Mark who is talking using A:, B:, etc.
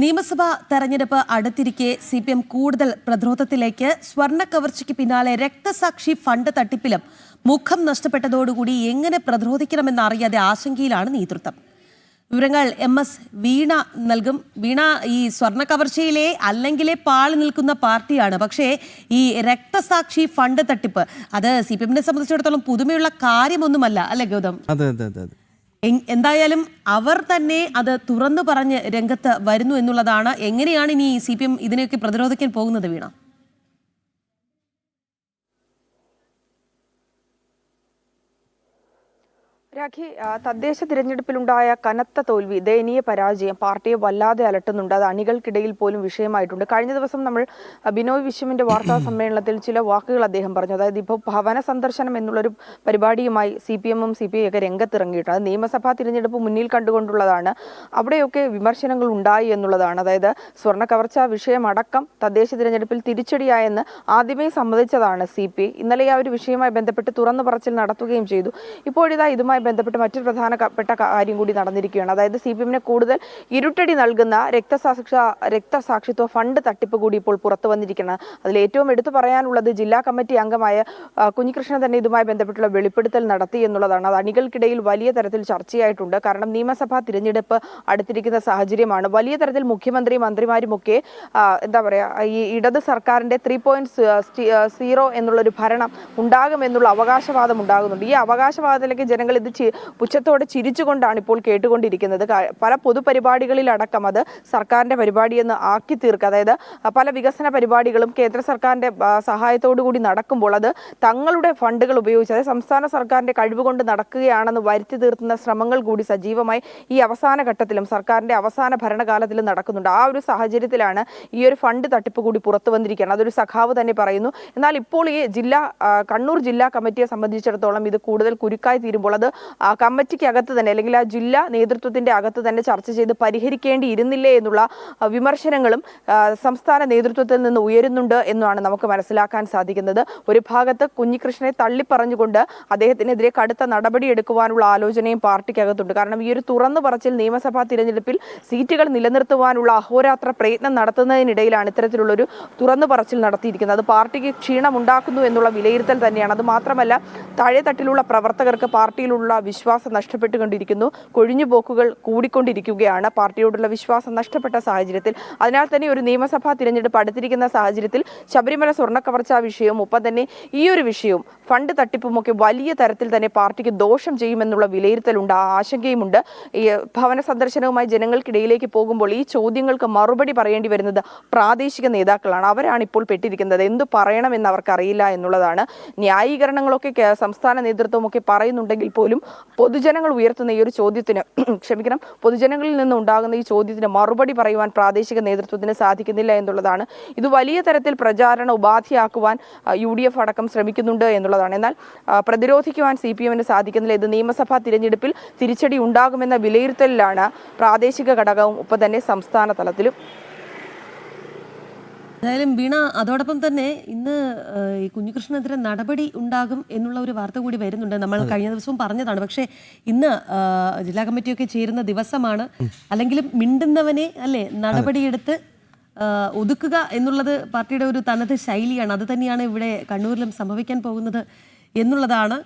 A: നിയമസഭാ തെരഞ്ഞെടുപ്പ് അടുത്തിരിക്കെ CPM കൂടുതൽ പ്രതിരോധത്തിലേക്ക്. സ്വർണ്ണ കവർച്ചയ്ക്ക് പിന്നാലെ രക്തസാക്ഷി ഫണ്ട് തട്ടിപ്പിലും മുഖം നഷ്ടപ്പെട്ടതോടുകൂടി എങ്ങനെ പ്രതിരോധിക്കണമെന്നറിയാതെ ആശങ്കയിലാണ് നേതൃത്വം. വിവരങ്ങൾ MS വീണ നൽകും. വീണ, ഈ സ്വർണ്ണ കവർച്ചയിലെ അല്ലെങ്കിലേ പാളി നിൽക്കുന്ന പാർട്ടിയാണ്. പക്ഷേ ഈ രക്തസാക്ഷി ഫണ്ട് തട്ടിപ്പ് അത് CPM-നെ സംബന്ധിച്ചിടത്തോളം പുതുമയുള്ള കാര്യമൊന്നുമല്ല, അല്ലെ ഗൗതം?
B: അതെ അതെ അതെ അതെ
A: എന്തായാലും അവർ തന്നെ അത് തുറന്നു പറഞ്ഞ് രംഗത്ത് വരുന്നു എന്നുള്ളതാണ്. എങ്ങനെയാണ് ഇനി CPM ഇതിനെയൊക്കെ പ്രതിരോധിക്കാൻ പോകുന്നത്, വീണ?
C: രാഖി, തദ്ദേശ തിരഞ്ഞെടുപ്പിലുണ്ടായ കനത്ത തോൽവി, ദയനീയ പരാജയം പാർട്ടിയെ വല്ലാതെ അലട്ടുന്നുണ്ട്. അത് അണികൾക്കിടയിൽ പോലും വിഷയമായിട്ടുണ്ട്. കഴിഞ്ഞ ദിവസം നമ്മൾ ബിനോയ് വിശ്വമിന്റെ വാർത്താ സമ്മേളനത്തിൽ ചില വാക്കുകൾ അദ്ദേഹം പറഞ്ഞു. അതായത് ഇപ്പോൾ ഭവന സന്ദർശനം എന്നുള്ളൊരു പരിപാടിയുമായി CPM-ഉം CPI ഒക്കെ രംഗത്തിറങ്ങിയിട്ടുണ്ട്. അത് നിയമസഭാ തിരഞ്ഞെടുപ്പ് മുന്നിൽ കണ്ടുകൊണ്ടുള്ളതാണ്. അവിടെയൊക്കെ വിമർശനങ്ങൾ ഉണ്ടായി എന്നുള്ളതാണ്. അതായത് സ്വർണ്ണ കവർച്ച വിഷയമടക്കം തദ്ദേശ തിരഞ്ഞെടുപ്പിൽ തിരിച്ചടിയായെന്ന് ആദ്യമേ സമ്മതിച്ചതാണ് CPI. ഇന്നലെ ആ ഒരു വിഷയവുമായി ബന്ധപ്പെട്ട് തുറന്നു പറച്ചിൽ നടത്തുകയും ചെയ്തു. ഇപ്പോഴിതാ ഇതുമായി ബന്ധപ്പെട്ട് മറ്റൊരു പ്രധാനപ്പെട്ട കാര്യം കൂടി നടന്നിരിക്കുകയാണ്. അതായത് CPM-നെ കൂടുതൽ ഇരുട്ടടി നൽകുന്ന രക്തസാക്ഷിത്വ ഫണ്ട് തട്ടിപ്പ് കൂടി ഇപ്പോൾ പുറത്തു വന്നിരിക്കുകയാണ്. അതിൽ ഏറ്റവും എടുത്തു പറയാനുള്ളത് ജില്ലാ കമ്മിറ്റി അംഗമായ കുഞ്ഞികൃഷ്ണൻ തന്നെ ഇതുമായി ബന്ധപ്പെട്ടുള്ള വെളിപ്പെടുത്തൽ നടത്തി എന്നുള്ളതാണ്. അത് അണികൾക്കിടയിൽ വലിയ തരത്തിൽ ചർച്ചയായിട്ടുണ്ട്. കാരണം നിയമസഭാ തിരഞ്ഞെടുപ്പ് അടുത്തിരിക്കുന്ന സാഹചര്യമാണ്. വലിയ തരത്തിൽ മുഖ്യമന്ത്രി മന്ത്രിമാരുമൊക്കെ എന്താ പറയുക, ഈ ഇടത് സർക്കാരിന്റെ 3.0 എന്നുള്ളൊരു ഭരണം ഉണ്ടാകുമെന്നുള്ള അവകാശവാദം ഉണ്ടാകുന്നുണ്ട്. ഈ അവകാശവാദത്തിലേക്ക് ജനങ്ങൾ ഇത് പുച്ഛത്തോടെ ചിരിച്ചുകൊണ്ടാണ് ഇപ്പോൾ കേട്ടുകൊണ്ടിരിക്കുന്നത്. പല പൊതുപരിപാടികളിലടക്കം അത് സർക്കാരിന്റെ പരിപാടിയെന്ന് ആക്കി തീർക്കുക. അതായത് പല വികസന പരിപാടികളും കേന്ദ്ര സർക്കാരിന്റെ സഹായത്തോടു കൂടി നടക്കുമ്പോൾ അത് തങ്ങളുടെ ഫണ്ടുകൾ ഉപയോഗിച്ച്, അതായത് സംസ്ഥാന സർക്കാരിന്റെ കഴിവുകൊണ്ട് നടക്കുകയാണെന്ന് വരുത്തി തീർത്തുന്ന ശ്രമങ്ങൾ കൂടി സജീവമായി ഈ അവസാന ഘട്ടത്തിലും സർക്കാരിന്റെ അവസാന ഭരണകാലത്തിലും നടക്കുന്നുണ്ട്. ആ ഒരു സാഹചര്യത്തിലാണ് ഈ ഒരു ഫണ്ട് തട്ടിപ്പ് കൂടി പുറത്തു വന്നിരിക്കുകയാണ്. അതൊരു സഖാവ് തന്നെ പറയുന്നു. എന്നാൽ ഇപ്പോൾ ഈ കണ്ണൂർ ജില്ലാ കമ്മിറ്റിയെ സംബന്ധിച്ചിടത്തോളം ഇത് കൂടുതൽ കുരുക്കായി തീരുമ്പോൾ അത് ആ കമ്മിറ്റിക്ക് അകത്ത് തന്നെ, അല്ലെങ്കിൽ ആ ജില്ലാ നേതൃത്വത്തിന്റെ അകത്ത് തന്നെ ചർച്ച ചെയ്ത് പരിഹരിക്കേണ്ടിയിരുന്നില്ലേ എന്നുള്ള വിമർശനങ്ങളും സംസ്ഥാന നേതൃത്വത്തിൽ നിന്ന് ഉയരുന്നുണ്ട് എന്നാണ് നമുക്ക് മനസ്സിലാക്കാൻ സാധിക്കുന്നത്. ഒരു ഭാഗത്ത് കുഞ്ഞികൃഷ്ണനെ തള്ളിപ്പറഞ്ഞുകൊണ്ട് അദ്ദേഹത്തിനെതിരെ കടുത്ത നടപടിയെടുക്കുവാനുള്ള ആലോചനയും പാർട്ടിക്കകത്തുണ്ട്. കാരണം ഈ ഒരു തുറന്നു പറച്ചിൽ നിയമസഭാ തിരഞ്ഞെടുപ്പിൽ സീറ്റുകൾ നിലനിർത്തുവാനുള്ള അഹോരാത്ര പ്രയത്നം നടത്തുന്നതിനിടയിലാണ് ഇത്തരത്തിലുള്ളൊരു തുറന്നു പറച്ചിൽ നടത്തിയിരിക്കുന്നത്. അത് പാർട്ടിക്ക് ക്ഷീണമുണ്ടാക്കുന്നു എന്നുള്ള വിലയിരുത്തൽ തന്നെയാണ്. അത് മാത്രമല്ല, താഴെത്തട്ടിലുള്ള പ്രവർത്തകർക്ക് പാർട്ടിയിലുള്ള വിശ്വാസം നഷ്ടപ്പെട്ടുകൊണ്ടിരിക്കുന്നു. കൊഴിഞ്ഞുപോക്കുകൾ കൂടിക്കൊണ്ടിരിക്കുകയാണ്. പാർട്ടിയോടുള്ള വിശ്വാസം നഷ്ടപ്പെട്ട സാഹചര്യത്തിൽ, അതിനാൽ തന്നെ ഒരു നിയമസഭാ തിരഞ്ഞെടുപ്പ് അടുത്തിരിക്കുന്ന സാഹചര്യത്തിൽ ശബരിമല സ്വർണ്ണ കവർച്ചാ വിഷയവും ഒപ്പം തന്നെ ഈ ഒരു വിഷയവും ഫണ്ട് തട്ടിപ്പുമൊക്കെ വലിയ തരത്തിൽ തന്നെ പാർട്ടിക്ക് ദോഷം ചെയ്യുമെന്നുള്ള വിലയിരുത്തലുണ്ട്, ആശങ്കയുമുണ്ട്. ഈ ഭവന സന്ദർശനവുമായി ജനങ്ങൾക്കിടയിലേക്ക് പോകുമ്പോൾ ഈ ചോദ്യങ്ങൾക്ക് മറുപടി പറയേണ്ടി വരുന്നത് പ്രാദേശിക നേതാക്കളാണ്. അവരാണ് ഇപ്പോൾ പെട്ടിരിക്കുന്നത്. എന്തു പറയണമെന്ന് അവർക്കറിയില്ല എന്നുള്ളതാണ്. ന്യായീകരണങ്ങളൊക്കെ സംസ്ഥാന നേതൃത്വമൊക്കെ പറയുന്നുണ്ടെങ്കിൽ പോലും പൊതുജനങ്ങൾ ഉയർത്തുന്ന ഈ ഒരു ചോദ്യത്തിന് പൊതുജനങ്ങളിൽ നിന്ന് ഉണ്ടാകുന്ന ഈ ചോദ്യത്തിന് മറുപടി പറയുവാൻ പ്രാദേശിക നേതൃത്വത്തിന് സാധിക്കുന്നില്ല എന്നുള്ളതാണ്. ഇത് വലിയ തരത്തിൽ പ്രചാരണ ഉപാധിയാക്കുവാൻ UDF അടക്കം ശ്രമിക്കുന്നുണ്ട് എന്നുള്ളതാണ്. എന്നാൽ പ്രതിരോധിക്കുവാൻ CPM-ന് സാധിക്കുന്നില്ല. ഇത് നിയമസഭാ തിരഞ്ഞെടുപ്പിൽ തിരിച്ചടി ഉണ്ടാകുമെന്ന വിലയിരുത്തലിലാണ് പ്രാദേശിക ഘടകവും ഒപ്പം തന്നെ സംസ്ഥാന തലത്തിലും.
A: എന്തായാലും വീണ, അതോടൊപ്പം തന്നെ ഇന്ന് ഈ കുഞ്ഞികൃഷ്ണനെതിരെ നടപടി ഉണ്ടാകും എന്നുള്ള ഒരു വാർത്ത കൂടി വരുന്നുണ്ട്. നമ്മൾ കഴിഞ്ഞ ദിവസവും പറഞ്ഞതാണ്. പക്ഷേ ഇന്ന് ജില്ലാ കമ്മിറ്റിയൊക്കെ ചേരുന്ന ദിവസമാണ്. അല്ലെങ്കിലും മിണ്ടുന്നവനെ നടപടിയെടുത്ത് ഒതുക്കുക എന്നുള്ളത് പാർട്ടിയുടെ ഒരു തനത് ശൈലിയാണ്. അത് തന്നെയാണ് ഇവിടെ കണ്ണൂരിലും സംഭവിക്കാൻ പോകുന്നത് എന്നുള്ളതാണ്